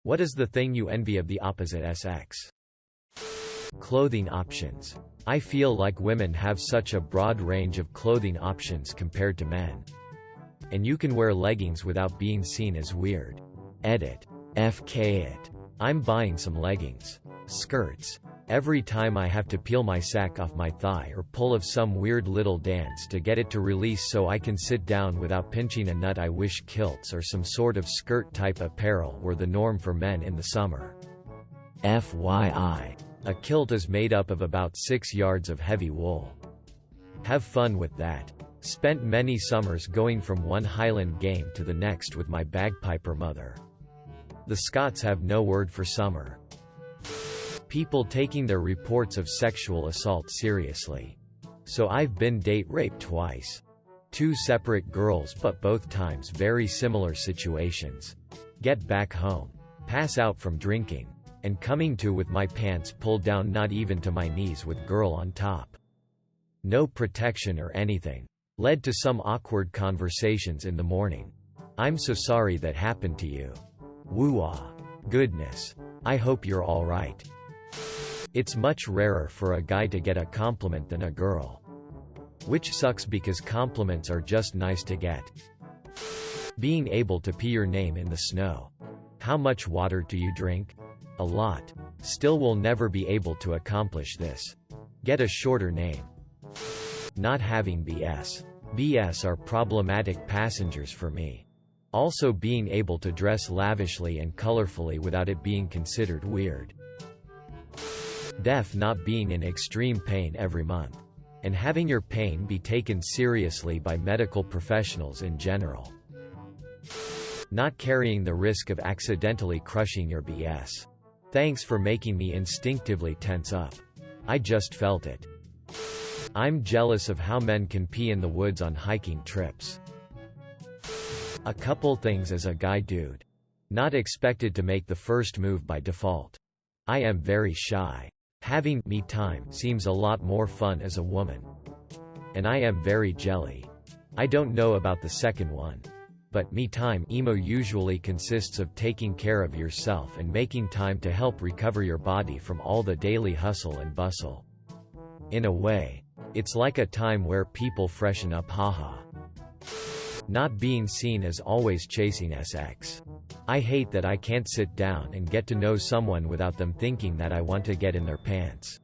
What is the thing you envy of the opposite sex? Clothing options. I feel like women have such a broad range of clothing options compared to men. And you can wear leggings without being seen as weird. Edit. FK it. I'm buying some leggings. Skirts. Every time I have to peel my sack off my thigh or pull of some weird little dance to get it to release so I can sit down without pinching a nut. I wish kilts or some sort of skirt-type apparel were the norm for men in the summer. FYI. A kilt is made up of about 6 yards of heavy wool. Have fun with that. Spent many summers going from one Highland game to the next with my bagpiper mother. The Scots have no word for summer. People taking their reports of sexual assault seriously. So I've been date raped twice. 2 separate girls, but both times very similar situations. Get back home. Pass out from drinking. And coming to with my pants pulled down not even to my knees with girl on top. No protection or anything. Led to some awkward conversations in the morning. I'm so sorry that happened to you. Woo-ah. Goodness. I hope you're alright. It's much rarer for a guy to get a compliment than a girl. Which sucks because compliments are just nice to get. Being able to pee your name in the snow. How much water do you drink? A lot. Still will never be able to accomplish this. Get a shorter name. Not having BS. BS are problematic passengers for me. Also being able to dress lavishly and colorfully without it being considered weird. Def not being in extreme pain every month. And having your pain be taken seriously by medical professionals in general. Not carrying the risk of accidentally crushing your BS. Thanks for making me instinctively tense up. I just felt it. I'm jealous of how men can pee in the woods on hiking trips. A couple things as a guy dude. Not expected to make the first move by default. I am very shy. Having me time seems a lot more fun as a woman. And I am very jelly. I don't know about the second one. But me time emo usually consists of taking care of yourself and making time to help recover your body from all the daily hustle and bustle. In a way, it's like a time where people freshen up, haha. Not being seen as always chasing sex. I hate that I can't sit down and get to know someone without them thinking that I want to get in their pants.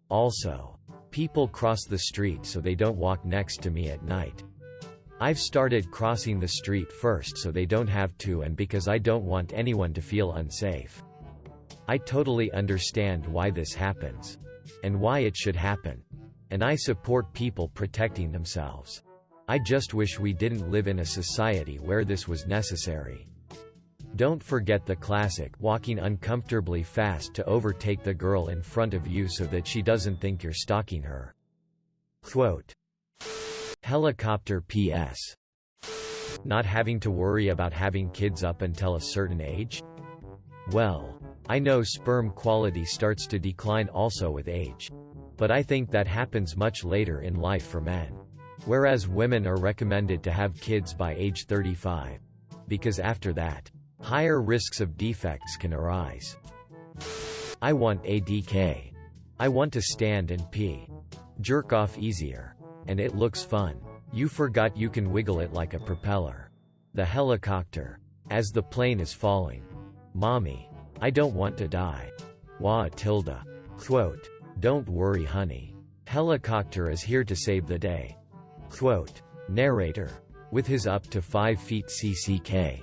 Also, people cross the street so they don't walk next to me at night. I've started crossing the street first so they don't have to, and because I don't want anyone to feel unsafe. I totally understand why this happens. And why it should happen. And I support people protecting themselves. I just wish we didn't live in a society where this was necessary. Don't forget the classic walking uncomfortably fast to overtake the girl in front of you so that she doesn't think you're stalking her. Quote. Helicopter PS. Not having to worry about having kids up until a certain age? Well, I know sperm quality starts to decline also with age. But I think that happens much later in life for men. Whereas women are recommended to have kids by age 35. Because after that, higher risks of defects can arise. I want ADK. I want to stand and pee. Jerk off easier. And it looks fun. You forgot you can wiggle it like a propeller. The helicopter. As the plane is falling. Mommy. I don't want to die. Wah tilde. Quote. Don't worry honey. Helicopter is here to save the day. Quote. Narrator. With his up to 5 feet CCK.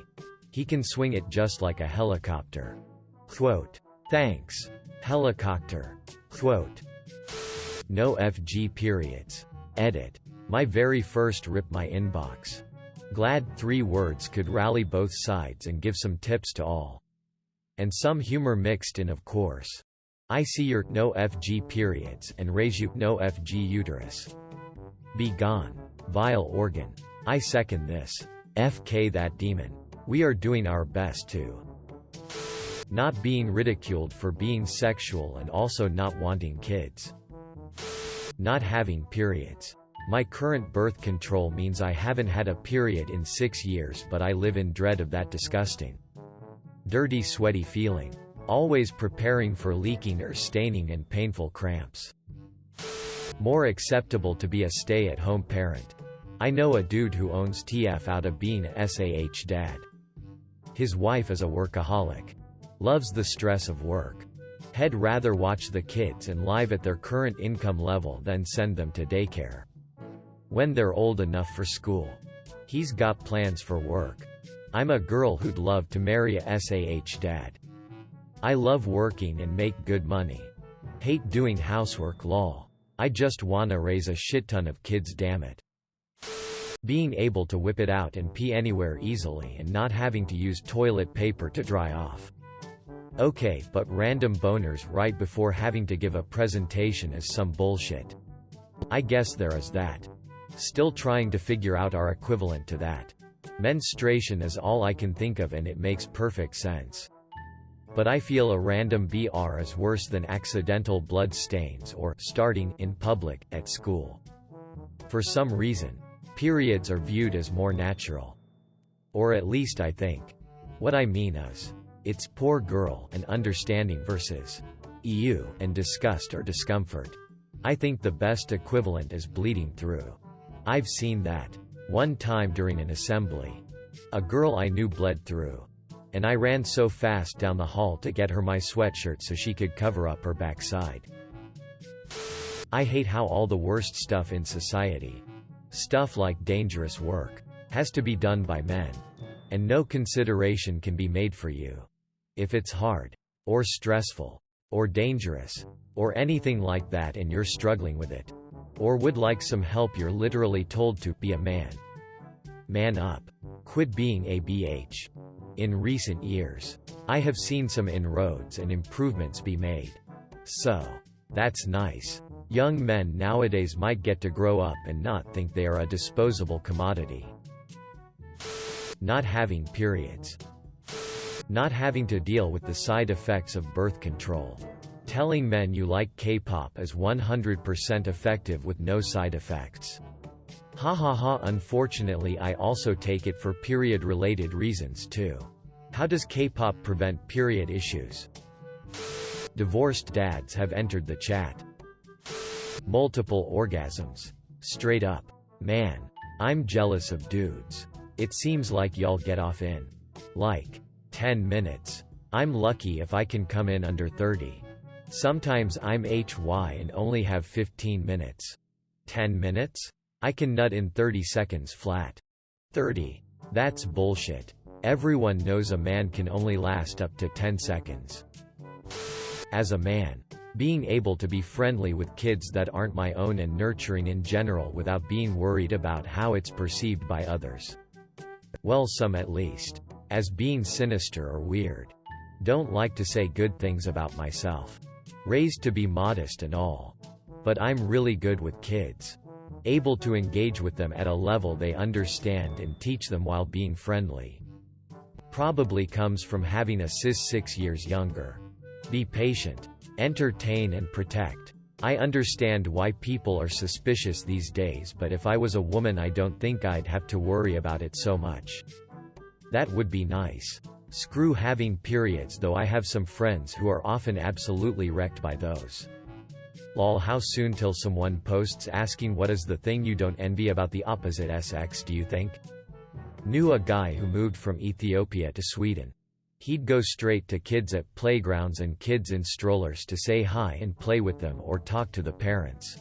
He can swing it just like a helicopter. Quote. Thanks. Helicopter. Quote. No FG periods. Edit. My very first rip my inbox. Glad 3 words could rally both sides and give some tips to all. And some humor mixed in, of course. I see your no FG periods and raise you no FG uterus. Be gone. Vile organ. I second this. FK that demon. We are doing our best to not being ridiculed for being sexual and also not wanting kids. Not having periods. My current birth control means I haven't had a period in 6 years, but I live in dread of that disgusting Dirty, sweaty feeling. Always preparing for leaking or staining and painful cramps. More acceptable to be a stay-at-home parent. I know a dude who owns TF out of being a SAH dad. His wife is a workaholic. Loves the stress of work. He'd rather watch the kids and live at their current income level than send them to daycare. When they're old enough for school. He's got plans for work. I'm a girl who'd love to marry a SAH dad. I love working and make good money. Hate doing housework lol. I just wanna raise a shitton of kids, damn it. Being able to whip it out and pee anywhere easily and not having to use toilet paper to dry off. Okay, but random boners right before having to give a presentation is some bullshit. I guess there is that. Still trying to figure out our equivalent to that. Menstruation is all I can think of and it makes perfect sense. But I feel a random BR is worse than accidental blood stains or starting in public at school. For some reason, periods are viewed as more natural. Or at least I think. What I mean is, it's poor girl and understanding versus ew and disgust or discomfort. I think the best equivalent is bleeding through. I've seen that. One time during an assembly. A girl I knew bled through. And I ran so fast down the hall to get her my sweatshirt so she could cover up her backside. I hate how all the worst stuff in society, stuff like dangerous work, has to be done by men. And no consideration can be made for you. If it's hard, or stressful, or dangerous, or anything like that and you're struggling with it, or would like some help, you're literally told to be a man. Man up. Quit being a BH. In recent years, I have seen some inroads and improvements be made. So, that's nice. Young men nowadays might get to grow up and not think they are a disposable commodity. Not having periods. Not having to deal with the side effects of birth control. Telling men you like K-pop is 100% effective with no side effects. Ha ha ha. Unfortunately, I also take it for period-related reasons too. How does K-pop prevent period issues? Divorced dads have entered the chat. Multiple orgasms. Straight up. Man, I'm jealous of dudes. It seems like y'all get off in like 10 minutes. I'm lucky if I can come in under 30. Sometimes I'm HY and only have 15 minutes. 10 minutes? I can nut in 30 seconds flat. 30. That's bullshit. Everyone knows a man can only last up to 10 seconds. As a man, being able to be friendly with kids that aren't my own and nurturing in general without being worried about how it's perceived by others. Well, some at least. As being sinister or weird. Don't like to say good things about myself. Raised to be modest and all. But I'm really good with kids. Able to engage with them at a level they understand and teach them while being friendly. Probably comes from having a sis 6 years younger. Be patient. Entertain and protect. I understand why people are suspicious these days, but if I was a woman I don't think I'd have to worry about it so much. That would be nice. Screw having periods though, I have some friends who are often absolutely wrecked by those. Lol, how soon till someone posts asking what is the thing you don't envy about the opposite sex, do you think? Knew a guy who moved from Ethiopia to Sweden. He'd go straight to kids at playgrounds and kids in strollers to say hi and play with them or talk to the parents.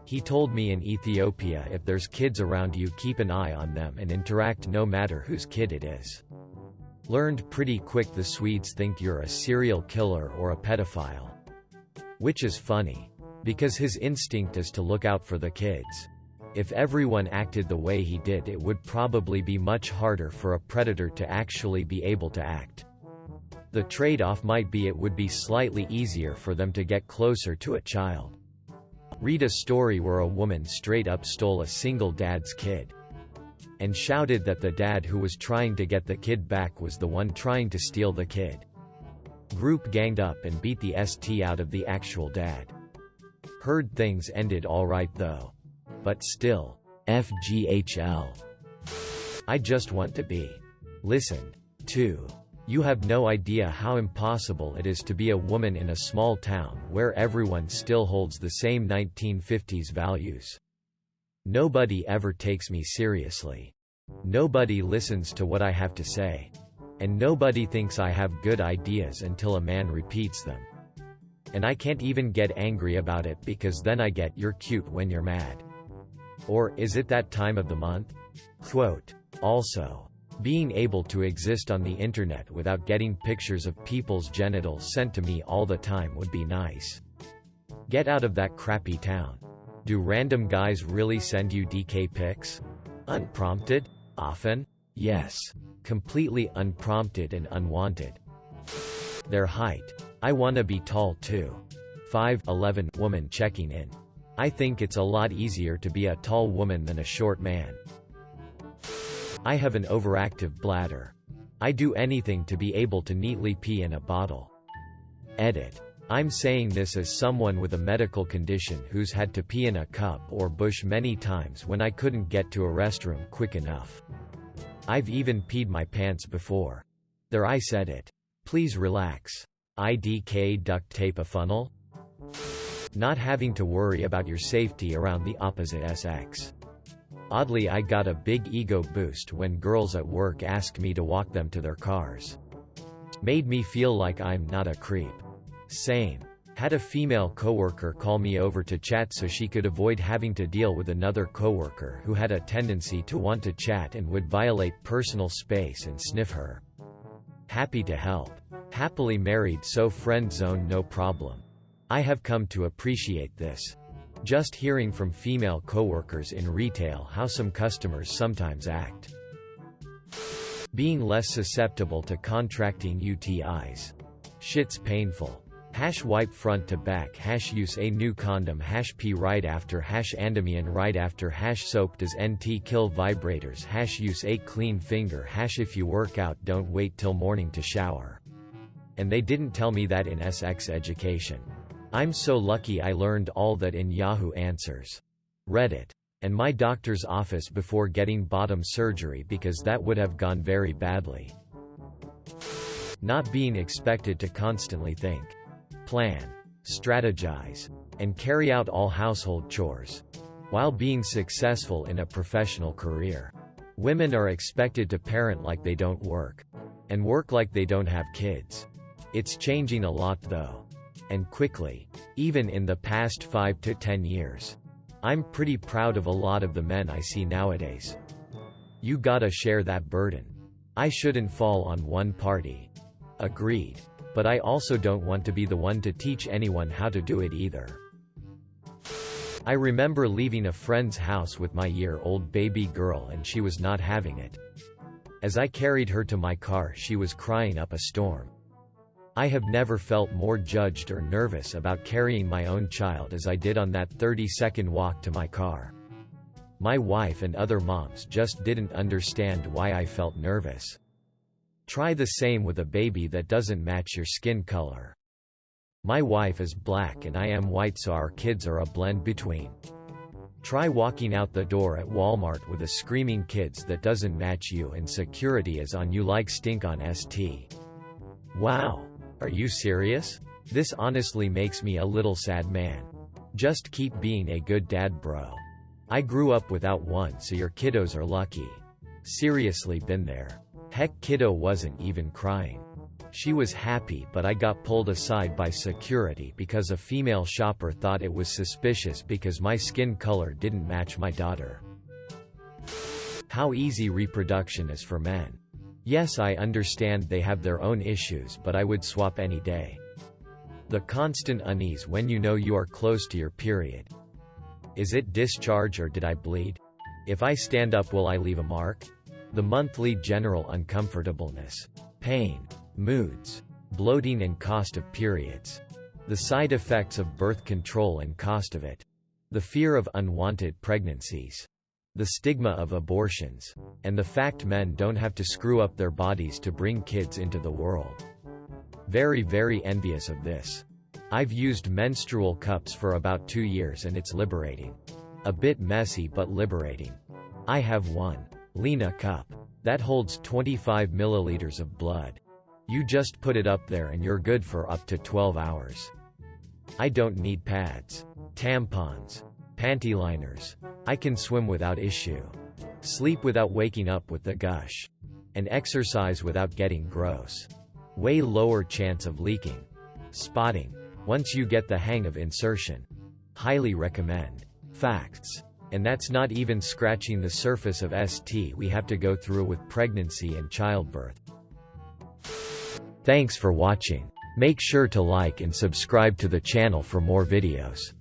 He told me in Ethiopia if there's kids around you, keep an eye on them and interact no matter whose kid it is. Learned pretty quick the Swedes think you're a serial killer or a pedophile. Which is funny. Because his instinct is to look out for the kids. If everyone acted the way he did, it would probably be much harder for a predator to actually be able to act. The trade-off might be it would be slightly easier for them to get closer to a child. Read a story where a woman straight up stole a single dad's kid. And shouted that the dad who was trying to get the kid back was the one trying to steal the kid. Group ganged up and beat the ST out of the actual dad. Heard things ended alright though. But still, FGHL. I just want to be listened to. You have no idea how impossible it is to be a woman in a small town where everyone still holds the same 1950s values. Nobody ever takes me seriously. Nobody listens to what I have to say. And nobody thinks I have good ideas until a man repeats them. And I can't even get angry about it because then I get "you're cute when you're mad." Or, "Is it that time of the month?" Quote. Also, being able to exist on the internet without getting pictures of people's genitals sent to me all the time would be nice. Get out of that crappy town. Do random guys really send you DK pics? Unprompted? Often? Yes. Completely unprompted and unwanted. Their height. I wanna be tall too. 5'11" woman checking in. I think it's a lot easier to be a tall woman than a short man. I have an overactive bladder. I do anything to be able to neatly pee in a bottle. Edit. I'm saying this as someone with a medical condition who's had to pee in a cup or bush many times when I couldn't get to a restroom quick enough. I've even peed my pants before. There, I said it. Please relax. IDK duct tape a funnel? Not having to worry about your safety around the opposite sex. Oddly, I got a big ego boost when girls at work ask me to walk them to their cars. Made me feel like I'm not a creep. Same. Had a female coworker call me over to chat so she could avoid having to deal with another coworker who had a tendency to want to chat and would violate personal space and sniff her. Happy to help. Happily married, so friend zone no problem. I have come to appreciate this. Just hearing from female coworkers in retail how some customers sometimes act. Being less susceptible to contracting UTIs. Shit's painful. Wipe front to back. Use a new condom. Pee right after. Andamian right after. Soap does NT kill vibrators. Use a clean finger. If you work out, don't wait till morning to shower. And they didn't tell me that in SX education. I'm so lucky I learned all that in Yahoo Answers. Reddit. And my doctor's office before getting bottom surgery because that would have gone very badly. Not being expected to constantly think, plan, strategize, and carry out all household chores, while being successful in a professional career. Women are expected to parent like they don't work, and work like they don't have kids. It's changing a lot though. And quickly. Even in the past 5 to 10 years. I'm pretty proud of a lot of the men I see nowadays. You gotta share that burden. I shouldn't fall on one party. Agreed. But I also don't want to be the one to teach anyone how to do it either. I remember leaving a friend's house with my year-old baby girl and she was not having it. As I carried her to my car, she was crying up a storm. I have never felt more judged or nervous about carrying my own child as I did on that 30-second walk to my car. My wife and other moms just didn't understand why I felt nervous. Try the same with a baby that doesn't match your skin color. My wife is black and I am white, so our kids are a blend between. Try walking out the door at Walmart with a screaming kids that doesn't match you and security is on you like stink on ST. Wow. Are you serious? This honestly makes me a little sad, man. Just keep being a good dad, bro. I grew up without one, so your kiddos are lucky. Seriously, been there. Heck, kiddo wasn't even crying. She was happy, but I got pulled aside by security because a female shopper thought it was suspicious because my skin color didn't match my daughter. How easy reproduction is for men. Yes, I understand they have their own issues, but I would swap any day. The constant unease when you know you are close to your period. Is it discharge or did I bleed? If I stand up, will I leave a mark? The monthly general uncomfortableness, pain, moods, bloating and cost of periods. The side effects of birth control and cost of it. The fear of unwanted pregnancies. The stigma of abortions. And the fact men don't have to screw up their bodies to bring kids into the world. Very, very envious of this. I've used menstrual cups for about 2 years and it's liberating. A bit messy but liberating. I have one. Lena cup. That holds 25 milliliters of blood. You just put it up there and you're good for up to 12 hours. I don't need pads, tampons, panty liners. I can swim without issue. Sleep without waking up with the gush. And exercise without getting gross. Way lower chance of leaking. Spotting. Once you get the hang of insertion. Highly recommend. Facts. And that's not even scratching the surface of ST we have to go through with pregnancy and childbirth. Thanks for watching. Make sure to like and subscribe to the channel for more videos.